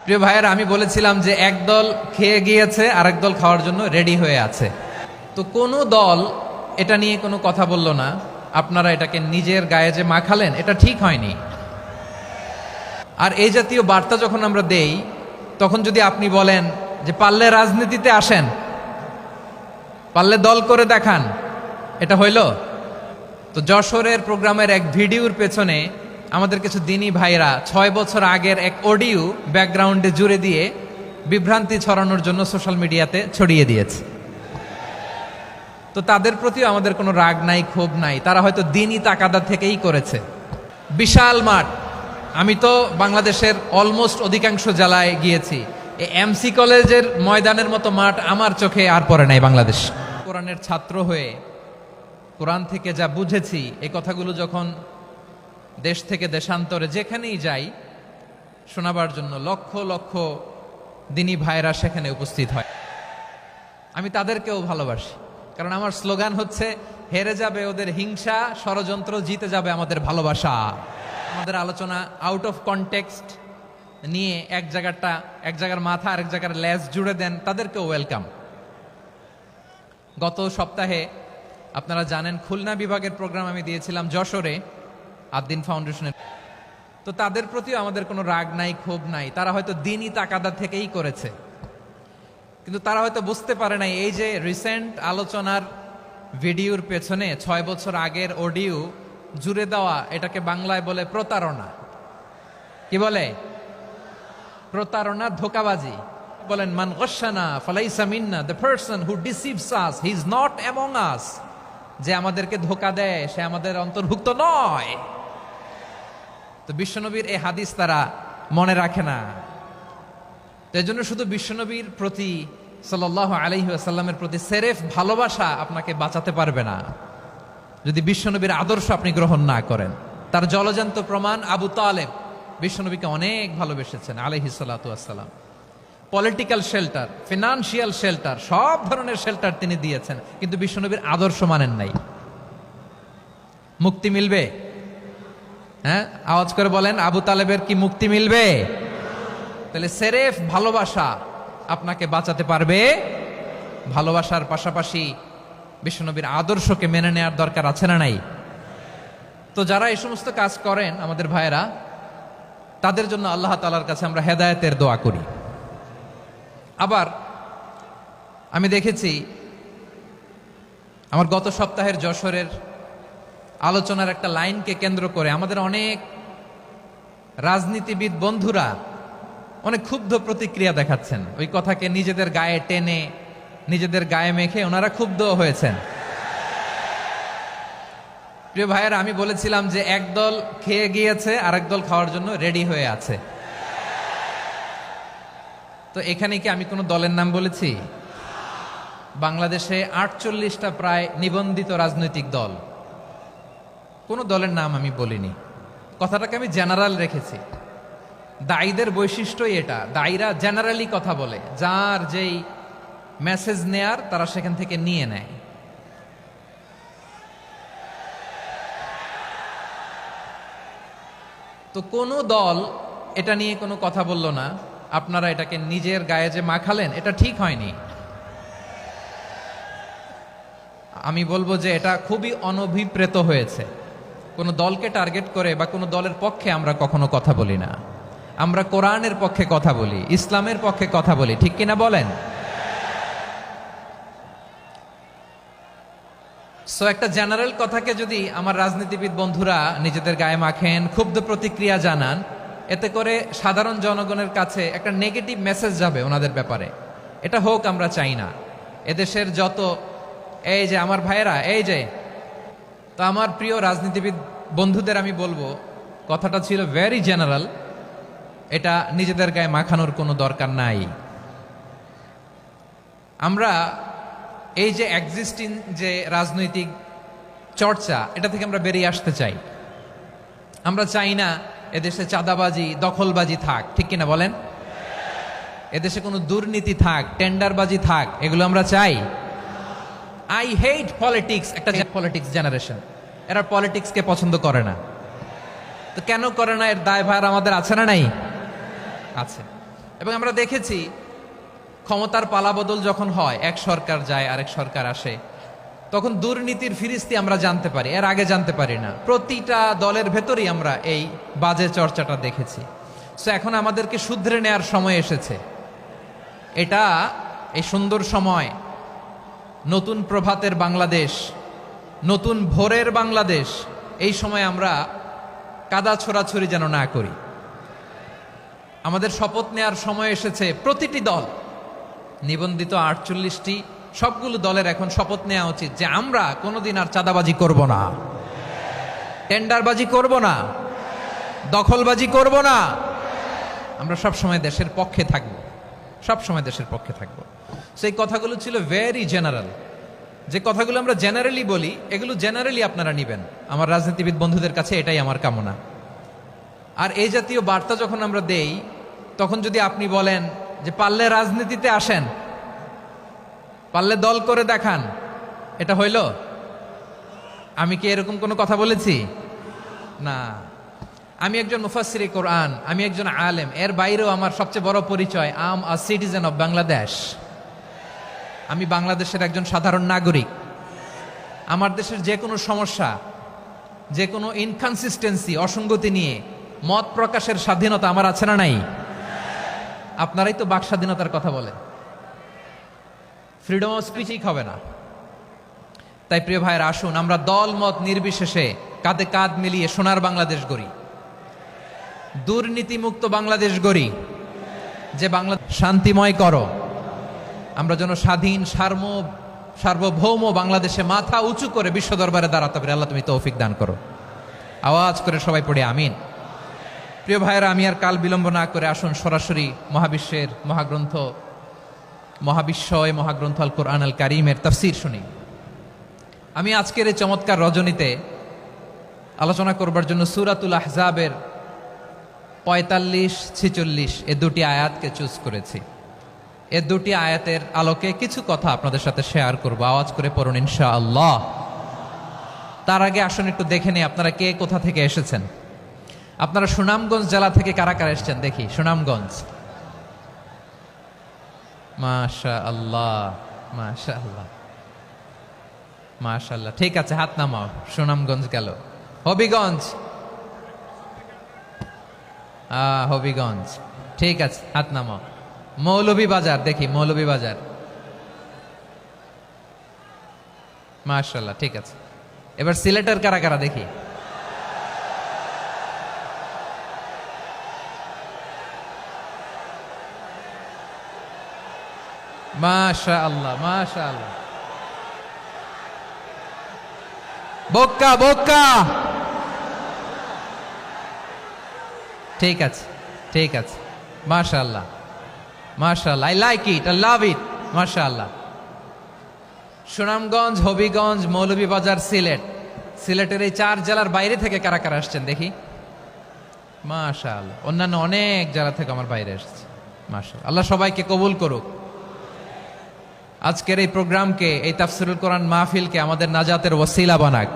প্রিয় ভাইয়েরা, আমি বলেছিলাম যে এক দল খেয়ে গিয়েছে আর এক দল খাওয়ার জন্য রেডি হয়ে আছে। তো কোনো দল এটা নিয়ে কোনো কথা বলল না। আপনারা এটাকে নিজের গায়ে যে মাখালেন, এটা ঠিক হয়নি। আর এই জাতীয় বার্তা যখন আমরা দেই, তখন যদি আপনি বলেন যে পারলে রাজনীতিতে আসেন, পারলে দল করে দেখান, এটা হইল? তো যশোরের প্রোগ্রামের এক ভিডিওর পেছনে আমাদের কিছু দিনী ভাইরা 6 বছর আগের এক অডিও ব্যাকগ্রাউন্ডে জুড়ে দিয়ে বিভ্রান্তি ছড়ানোর জন্য সোশ্যাল মিডিয়াতে ছড়িয়ে দিয়েছে। তো তাদের প্রতিও আমাদের কোনো রাগ নাই, ক্ষোভ নাই। তারা হয়তো দিনই তাকাদা থেকেই করেছে। বিশাল মাঠ, আমি তো বাংলাদেশের অলমোস্ট অধিকাংশ জেলায় গিয়েছি। এই এমসি কলেজের ময়দানের মতো মাঠ আমার চোখে আর পড়ে নাই বাংলাদেশ। কোরআনের ছাত্র হয়ে কোরআন থেকে যা বুঝেছি, এই কথাগুলো যখন দেশ থেকে দেশান্তরে যেখানেই যাই শোনাবার জন্য লক্ষ লক্ষ দিনী ভাইরা সেখানে উপস্থিত হয়। আমি তাদেরকেও ভালোবাসি, কারণ আমার স্লোগান হচ্ছে, হেরে যাবে ওদের হিংসা, ষড়যন্ত্র, জিতে যাবে আমাদের ভালোবাসা। আমাদের আলোচনা আউট অফ কনটেক্সট নিয়ে এক জায়গার মাথা আর এক জায়গার লেজ জুড়ে দেন, তাদেরকেও ওয়েলকাম। গত সপ্তাহে আপনারা জানেন খুলনা বিভাগের প্রোগ্রাম আমি দিয়েছিলাম যশোরে আদ্দিন ফাউন্ডেশনের। তো তাদের প্রতিও আমাদের কোনো রাগ নাই, ক্ষোভ নাই। তারা হয়তো দিনই তাকাদা থেকেই করেছে, কিন্তু তারা হয়তো বুঝতে পারে নাই এই যে রিসেন্ট আলোচনার ভিডিওর পেছনে 6 বছর আগের অডিও জুড়ে দেওয়া, এটাকে বাংলায় বলে প্রতারণা। কি বলে? প্রতারণা, ধোঁকাবাজি। বলেন, মান গশানা ফালাইসা মিন্না, the person who deceives us he is not among us. যে আমাদেরকে ধোঁকা দেয় সে আমাদের অন্তর্ভুক্ত নয়। তো বিশ্বনবীর এই হাদিস তারা মনে রাখে না। তো এই জন্য শুধু বিশ্বনবীর প্রতি সাল্লাল্লাহু আলাইহি ওয়াসাল্লামের প্রতি সেরেফ ভালোবাসা আপনাকে বাঁচাতে পারবে না যদি বিশ্বনবীর আদর্শ আপনি গ্রহণ না করেন। তার জলজান্ত প্রমাণ, আবু তালেব বিশ্বনবীকে অনেক ভালোবেসেছেন আলাইহিস সালাতু ওয়াসসালাম। পলিটিক্যাল শেল্টার, ফিনান্সিয়াল শেল্টার, সব ধরনের শেল্টার তিনি দিয়েছেন, কিন্তু বিশ্বনবীর আদর্শ মানেন নাই। মুক্তি মিলবে? হ্যাঁ, আওয়াজ করে বলেন, আবু তালেবের কি মুক্তি মিলবে? তাহলে সেরেফ ভালোবাসা আপনাকে বাঁচাতে পারবে। ভালোবাসার পাশাপাশি বিশ্বনবীর আদর্শকে মেনে নেওয়ার দরকার আছে না নাই? তো যারা এই সমস্ত কাজ করেন আমাদের ভাইয়েরা, তাদের জন্য আল্লাহ তাআলার কাছে আমরা হেদায়েতের দোয়া করি। আবার আমি দেখেছি আমার গত সপ্তাহের যশোরের আলোচনার একটা লাইনকে কেন্দ্র করে আমাদের অনেক রাজনীতিবিদ বন্ধুরা অনেক ক্ষুব্ধ প্রতিক্রিয়া দেখাচ্ছেন। ওই কথাকে নিজেদের গায়ে টেনে, নিজেদের গায়ে মেখে ওনারা ক্ষুব্ধ হয়েছেন। প্রিয় ভাইয়েরা, আমি বলেছিলাম যে এক দল খেয়ে গিয়েছে আর এক দল খাওয়ার জন্য রেডি হয়ে আছে। তো এখানে কি আমি কোনো দলের নাম বলেছি? বাংলাদেশে 48টা প্রায় নিবন্ধিত রাজনৈতিক দল, কোনো দলের নাম আমি বলিনি। কথাটাকে আমি জেনারেল রেখেছি। দায়ীদের বৈশিষ্ট্যই এটা, দায়ীরা জেনারেলি কথা বলে, যার যেই মেসেজ নেয়ার তারা সেখান থেকে নিয়ে নেয়। তো কোনো দল এটা নিয়ে কোনো কথা বলল না। আপনারা এটাকে নিজের গায়ে যে মাখালেন, এটা ঠিক হয়নি। আমি বলবো যে এটা খুবই অনভিপ্রেত হয়েছে। কোনো দলকে টার্গেট করে বা কোনো দলের পক্ষে আমরা কখনো কথা বলি না। আমরা কোরআনের পক্ষে কথা বলি, ইসলামের পক্ষে কথা বলি, ঠিক কিনা বলেন? সো একটা জেনারেল কথাকে যদি আমার রাজনীতিবিদ বন্ধুরা নিজেদের গায়ে মাখেন, ক্ষুব্ধ প্রতিক্রিয়া জানান, এতে করে সাধারণ জনগণের কাছে একটা নেগেটিভ মেসেজ যাবে ওনাদের ব্যাপারে। এটা হোক আমরা চাই না। এদেশের যত এই যে আমার ভাইয়েরা, এই যে, তো আমার প্রিয় রাজনীতিবিদ বন্ধুদের আমি বলবো, কথাটা ছিল ভেরি জেনারেল, এটা নিজেদের গায়ে মাখানোর কোনো দরকার নাই। আমরা এই যে এক্সিস্টিং যে রাজনৈতিক চর্চা, এটা থেকে আমরা বেরিয়ে আসতে চাই। আমরা চাই না এদেশে চাঁদাবাজি, দখলবাজি থাক, ঠিক কিনা বলেন? এদেশে কোনো দুর্নীতি থাক, টেন্ডারবাজি থাক, এগুলো আমরা চাই। আই হেট পলিটিক্স, একটা পলিটিক্স জেনারেশন, এরা পলিটিক্সকে পছন্দ করে না। তো কেন করে না, এর দায়ভার আমাদের আছে না নাই? আছে। এবং আমরা দেখেছি ক্ষমতার পালাবদল যখন হয়, এক সরকার যায় আরেক সরকার আসে, তখন দুর্নীতির ফিরিস্তি আমরা জানতে পারি, এর আগে জানতে পারি না। প্রতিটা দলের ভেতরেই আমরা এই বাজে চর্চাটা দেখেছি। সো এখন আমাদেরকে শুধরে নেয়ার সময় এসেছে। এটা এই সুন্দর সময়, নতুন প্রভাতের বাংলাদেশ, নতুন ভোরের বাংলাদেশ। এই সময় আমরা কাদা ছোড়াছড়ি যেন না করি। আমাদের শপথ নেয়ার সময় এসেছে। প্রতিটি দল, নিবন্ধিত 48টি, সবগুলো দলের এখন শপথ নেওয়া উচিত যে আমরা কোনোদিন আর চাঁদাবাজি করব না, টেন্ডারবাজি করব না, দখলবাজি করব না। আমরা সবসময় দেশের পক্ষে থাকব, সবসময় দেশের পক্ষে থাকব। সেই কথাগুলো ছিল ভেরি জেনারেল। যে কথাগুলো আমরা জেনারেলি বলি, এগুলো জেনারেলি আপনারা নিবেন। আমার রাজনীতিবিদ বন্ধুদের কাছে এটাই আমার কামনা। আর এই জাতীয় বার্তা যখন আমরা দেই, তখন যদি আপনি বলেন যে পারলে রাজনীতিতে আসেন, পারলে দল করে দেখান, এটা হইল? আমি কি এরকম কোনো কথা বলেছি? না। আমি একজন মুফাসসিরে কোরআন, আমি একজন আলেম, এর বাইরেও আমার সবচেয়ে বড় পরিচয় আম আ সিটিজেন অফ বাংলাদেশ। আমি বাংলাদেশের একজন সাধারণ নাগরিক। আমার দেশের যে কোনো সমস্যা, যে কোনো ইনকনসিস্টেন্সি, অসঙ্গতি নিয়ে মত প্রকাশের স্বাধীনতা আমার আছে না নাই? আপনারাই তো বাক স্বাধীনতার কথা বলেন, ফ্রিডম অফ স্পিচই হবে না। তাই প্রিয় ভাইয়ের, আসুন আমরা দল মত নির্বিশেষে কাঁধে কাঁধ মিলিয়ে সোনার বাংলাদেশ গড়ি, দুর্নীতিমুক্ত বাংলাদেশ গড়ি, যে বাংলা শান্তিময় করো। আমরা যেন স্বাধীন সার্বভৌম বাংলাদেশে মাথা উঁচু করে বিশ্ব দরবারে দাঁড়াতে পারি। আল্লাহ তুমি তৌফিক দান করো। আওয়াজ করে সবাই পড়ে আমিন। প্রিয় ভাইয়েরা, আমি আর কাল বিলম্ব না করে আসুন সরাসরি মহাবিশ্বের মহাগ্রন্থ, মহাবিশ্বয় মহাগ্রন্থ আল কোরআন আল কারীমের তাফসীর শুনি। আমি আজকের এই চমৎকার রজনীতে আলোচনা করবার জন্য সূরাতুল আহজাবের 45-46 এ দুটি আয়াতকে চুজ করেছি। এ দুটি আয়াতের আলোকে কিছু কথা আপনাদের সাথে শেয়ার করব। আওয়াজ করে পড়ুন ইনশাআল্লাহ। তার আগে আসুন একটু দেখে নিই আপনারা কে কোথা থেকে এসেছেন। আপনারা সুনামগঞ্জ জেলা থেকে কারা কারা এসেছেন দেখি। সুনামগঞ্জ, মাশাআল্লাহ মাশাআল্লাহ মাশাআল্লাহ। ঠিক আছে, হাত নামাও। সুনামগঞ্জ গেল। হবিগঞ্জ, হবিগঞ্জ, ঠিক আছে, হাত নামাও। মৌলভীবাজার দেখি, মৌলভীবাজার, মাশাআল্লাহ, ঠিক আছে। এবার সিলেটের কারা কারা দেখি। মাশাআল্লাহ মাশাআল্লাহ। বক্কা বক্কা, ঠিক আছে ঠিক আছে, মাশাআল্লাহ মাশাআল্লাহ, I like it, I love it, মাশাআল্লাহ। সুনামগঞ্জ, হবিগঞ্জ, মৌলভীবাজার, সিলেট। সিলেটের এই 4 জেলার বাইরে থেকে কারা কারা আসছেন দেখি। মাশাআল্লাহ। অন্যান্য অনেক জেলা থেকে আমার বাইরে এসেছে, মাশাআল্লাহ। আল্লাহ সবাইকে কবুল করুক। আজকের এই প্রোগ্রামকে, এই তাফসীরুল কোরআন মাহফিলকে আমাদের নাজাতের ওসিলা বানাক।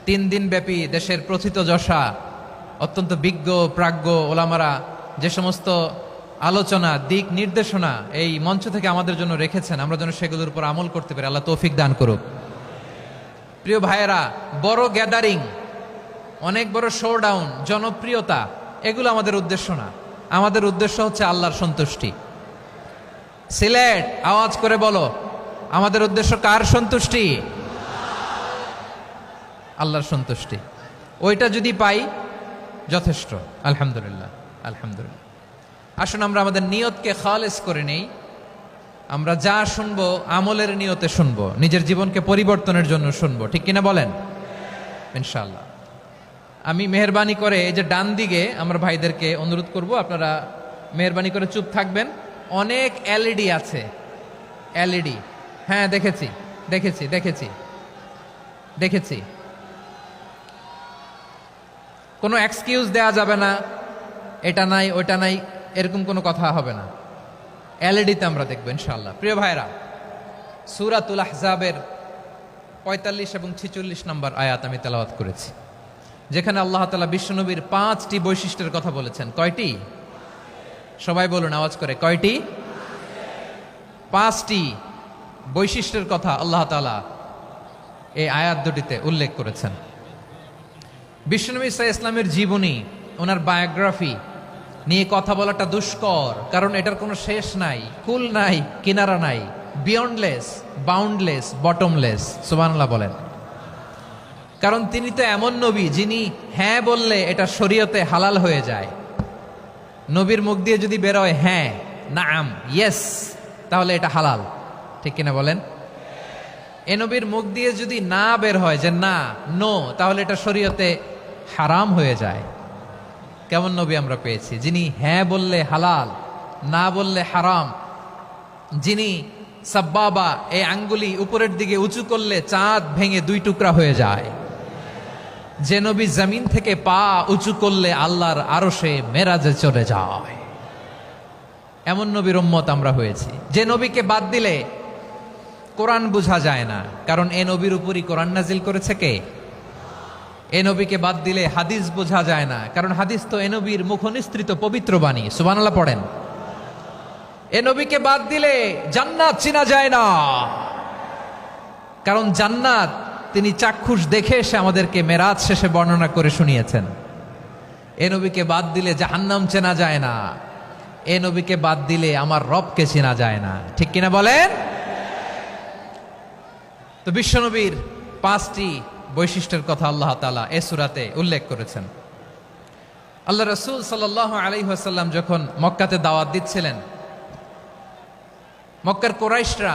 3 দিন ব্যাপী দেশের প্রথিতযশা অত্যন্ত বিজ্ঞ প্রাজ্ঞ ওলামারা যে সমস্ত আলোচনা, দিক নির্দেশনা এই মঞ্চ থেকে আমাদের জন্য রেখেছেন, আমরা যেন সেগুলোর উপর আমল করতে পারি। আল্লাহ তৌফিক দান করুক। প্রিয় ভাইয়েরা, বড় গ্যাদারিং, অনেক বড় শোডাউন, জনপ্রিয়তা, এগুলো আমাদের উদ্দেশ্য না। আমাদের উদ্দেশ্য হচ্ছে আল্লাহর সন্তুষ্টি। সিলেট, আওয়াজ করে বলো, আমাদের উদ্দেশ্য কার সন্তুষ্টি? আল্লাহর সন্তুষ্টি। ওইটা যদি পাই যথেষ্ট, আলহামদুলিল্লাহ আলহামদুলিল্লাহ। আসুন আমরা আমাদের নিয়তকে খালেস করে নেই। আমরা যা শুনবো আমলের নিয়তে শুনবো, নিজের জীবনকে পরিবর্তনের জন্য শুনবো, ঠিক কিনা বলেন? ইনশাআল্লাহ। আমি মেহেরবানি করে এই যে ডান দিকে আমার ভাইদেরকে অনুরোধ করব, আপনারা মেহেরবানি করে চুপ থাকবেন। অনেক এলইডি আছে, এলইডি, হ্যাঁ দেখেছি দেখেছি দেখেছি দেখেছি। কোনো এক্সকিউজ দেয়া যাবে না, এটা নাই ওইটা নাই, এরকম কোনো কথা হবে না। এলইডিতে আমরা দেখবো ইনশাআল্লাহ। প্রিয় ভাইরা, সূরাতুল আহজাবের 45 এবং 46 নম্বর আয়াত আমি তেলাওয়াত করেছি, যেখানে আল্লাহ তাআলা বিশ্বনবীর 5টি বৈশিষ্ট্যের কথা বলেছেন। কয়টি? সবাই বলুন আওয়াজ করে, কয়টি? 5টি বৈশিষ্ট্যের কথা আল্লাহ তাআলা এই আয়াত দুটিতে উল্লেখ করেছেন। বিশ্বনবী সাল্লাল্লাহু আলাইহি ইসলামের জীবনী, ওনার বায়োগ্রাফি নিয়ে কথা বলাটা দুষ্কর, কারণ এটার কোনো শেষ নাই, কুল নাই, কিনারা নাই, বিয়ন্ডলেস, বাউন্ডলেস, বটমলেস। সুবহানাল্লাহ বলেন। কারণ তিনি তো এমন নবী যিনি হ্যাঁ বললে এটা শরীয়তে হালাল হয়ে যায়। নবীর মুখ দিয়ে যদি বেরোয় হ্যাঁ, নাম, ইয়েস, তাহলে এটা হালাল, ঠিক কিনা বলেন? এ নবীর মুখ দিয়ে যদি না বের হয় যে না, নো, তাহলে এটা শরীয়তে হারাম হয়ে যায়। কেমন নবী আমরা পেয়েছি, যিনি হ্যাঁ বললে হালাল, না বললে হারাম, যিনি সাব্বাবা, এই আঙ্গুলি উপরের দিকে উঁচু করলে চাঁদ ভেঙে 2 টুকরা হয়ে যায়, যে নবী জমিন থেকে পা উঁচু করলে আল্লাহর আরশে মেরাজে চলে যায়, এমন নবীর উম্মত আমরা হয়েছি। যে নবীকে বাদ দিলে কোরআন বোঝা যায় না, কারণ এ নবীর উপরই কোরআন নাজিল করেছে কে? এ নবীকে বাদ দিলে হাদিস বোঝা যায় না, কারণ হাদিস তো এ নবীর মুখনিসৃত পবিত্র বাণী। সুবহানাল্লাহ পড়েন। এ নবীকে বাদ দিলে জান্নাত চিনা যায় না, কারণ জান্নাত তিনি চাক্ষুষ দেখে এসে আমাদেরকে মেরাজ শেষে বর্ণনা করে শুনিয়েছেন। এ নবীকে বাদ দিলে জাহান্নাম চেনা যায় না, এ নবীকে বাদ দিলে আমার রবকে চেনা যায় না, ঠিক কিনা বলেন? তো বিশ্বনবীর 5টি বৈশিষ্ট্যের কথা আল্লাহ তাআলা এ সূরাতে উল্লেখ করেছেন। আল্লাহ রাসূল সাল্লাল্লাহু আলাইহি ওয়াসাল্লাম যখন মক্কাতে দাওয়াত দিচ্ছিলেন, মক্কার কুরাইশরা